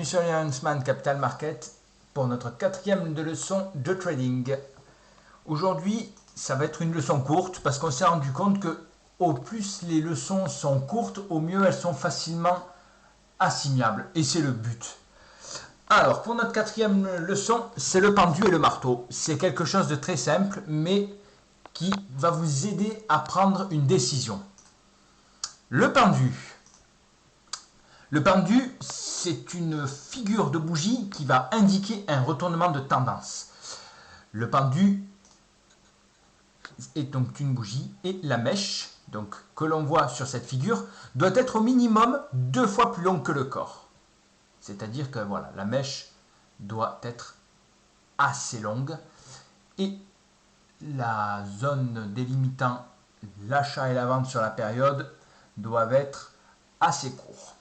Bienvenue sur Huntsman Capital Market pour notre quatrième leçon de trading. Aujourd'hui, ça va être une leçon courte parce qu'on s'est rendu compte que au plus les leçons sont courtes, au mieux elles sont facilement assimilables. Et c'est le but. Alors, pour notre quatrième leçon, c'est le pendu et le marteau. C'est quelque chose de très simple, mais qui va vous aider à prendre une décision. Le pendu. Le pendu, c'est une figure de bougie qui va indiquer un retournement de tendance. Le pendu est donc une bougie et la mèche donc, que l'on voit sur cette figure doit être au minimum 2 fois plus longue que le corps. C'est-à-dire que voilà, la mèche doit être assez longue et la zone délimitant l'achat et la vente sur la période doivent être assez courts.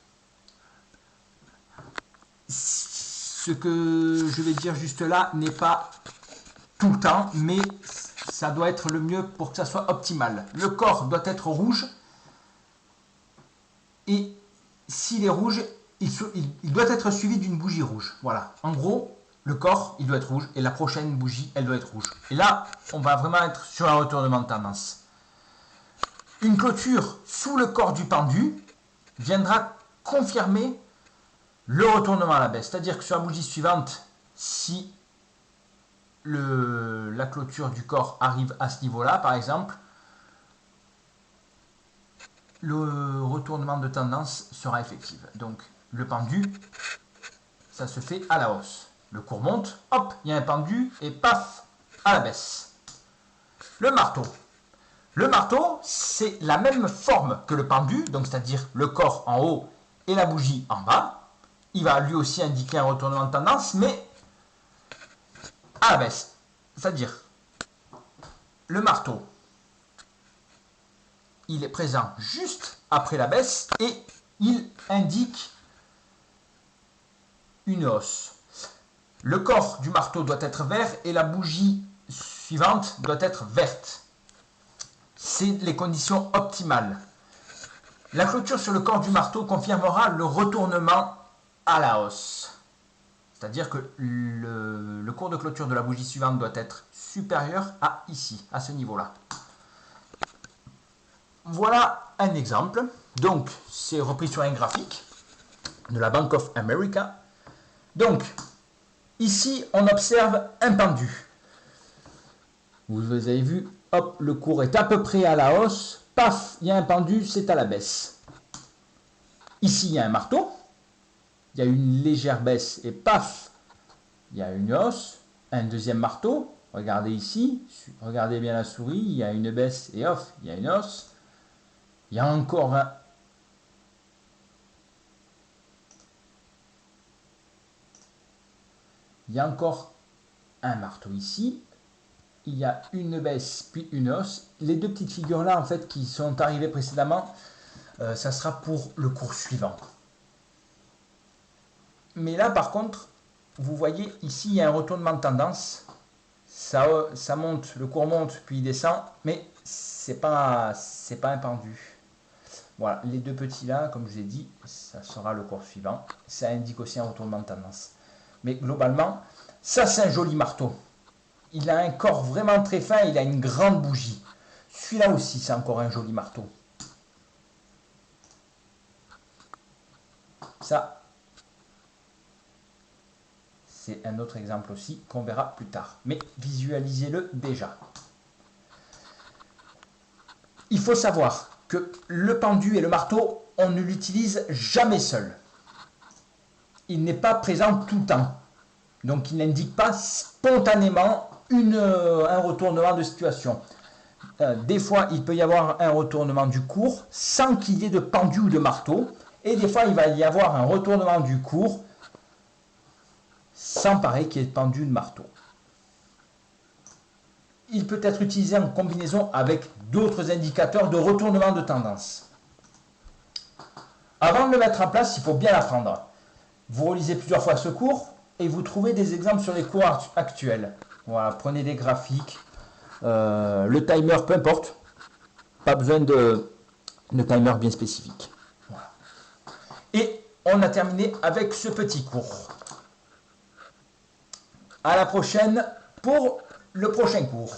Ce que je vais dire juste là n'est pas tout le temps, mais ça doit être le mieux pour que ça soit optimal. Le corps doit être rouge et s'il est rouge, il doit être suivi d'une bougie rouge. Voilà, en gros, le corps, il doit être rouge et la prochaine bougie, elle doit être rouge. Et là, on va vraiment être sur un retournement de tendance. Une clôture sous le corps du pendu viendra confirmer le retournement à la baisse. C'est-à-dire que sur la bougie suivante, si la clôture du corps arrive à ce niveau-là, par exemple, le retournement de tendance sera effectif. Donc, le pendu, ça se fait à la hausse. Le cours monte, hop, il y a un pendu, et paf, à la baisse. Le marteau. Le marteau, c'est la même forme que le pendu, donc c'est-à-dire le corps en haut et la bougie en bas. Il va lui aussi indiquer un retournement de tendance, mais à la baisse. C'est-à-dire, le marteau, il est présent juste après la baisse et il indique une hausse. Le corps du marteau doit être vert et la bougie suivante doit être verte. C'est les conditions optimales. La clôture sur le corps du marteau confirmera le retournement à la hausse. C'est-à-dire que le cours de clôture de la bougie suivante doit être supérieur à ici, à ce niveau-là. Voilà un exemple. Donc, c'est repris sur un graphique de la Bank of America. Donc, ici, on observe un pendu. Vous avez vu, hop, le cours est à peu près à la hausse. Paf, il y a un pendu, c'est à la baisse. Ici, il y a un marteau. Il y a une légère baisse et paf, il y a une hausse. Un deuxième marteau. Regardez ici, regardez bien la souris, il y a une baisse et off, il y a une hausse. Il y a encore un... Il y a encore un marteau ici. Il y a une baisse puis une hausse. Les deux petites figures là en fait qui sont arrivées précédemment, ça sera pour le cours suivant. Mais là par contre, vous voyez ici il y a un retournement de tendance. Ça monte, le cours monte puis il descend, mais c'est pas un pendu. Voilà, les deux petits là, comme je vous ai dit, ça sera le cours suivant. Ça indique aussi un retournement de tendance. Mais globalement, ça c'est un joli marteau. Il a un corps vraiment très fin, il a une grande bougie. Celui-là aussi, c'est encore un joli marteau. Ça, c'est un autre exemple aussi qu'on verra plus tard. Mais visualisez-le déjà. Il faut savoir que le pendu et le marteau, on ne l'utilise jamais seul. Il n'est pas présent tout le temps. Donc il n'indique pas spontanément un retournement de situation. Des fois, il peut y avoir un retournement du cours sans qu'il y ait de pendu ou de marteau. Et des fois, il va y avoir un retournement du cours sans pareil qu'il y ait de pendu ou de marteau. Il peut être utilisé en combinaison avec d'autres indicateurs de retournement de tendance. Avant de le mettre en place, il faut bien l'apprendre. Vous relisez plusieurs fois ce cours et vous trouvez des exemples sur les cours actuels. Voilà, prenez des graphiques, le timer, peu importe. Pas besoin de timer bien spécifique. Voilà. Et on a terminé avec ce petit cours. À la prochaine pour le prochain cours.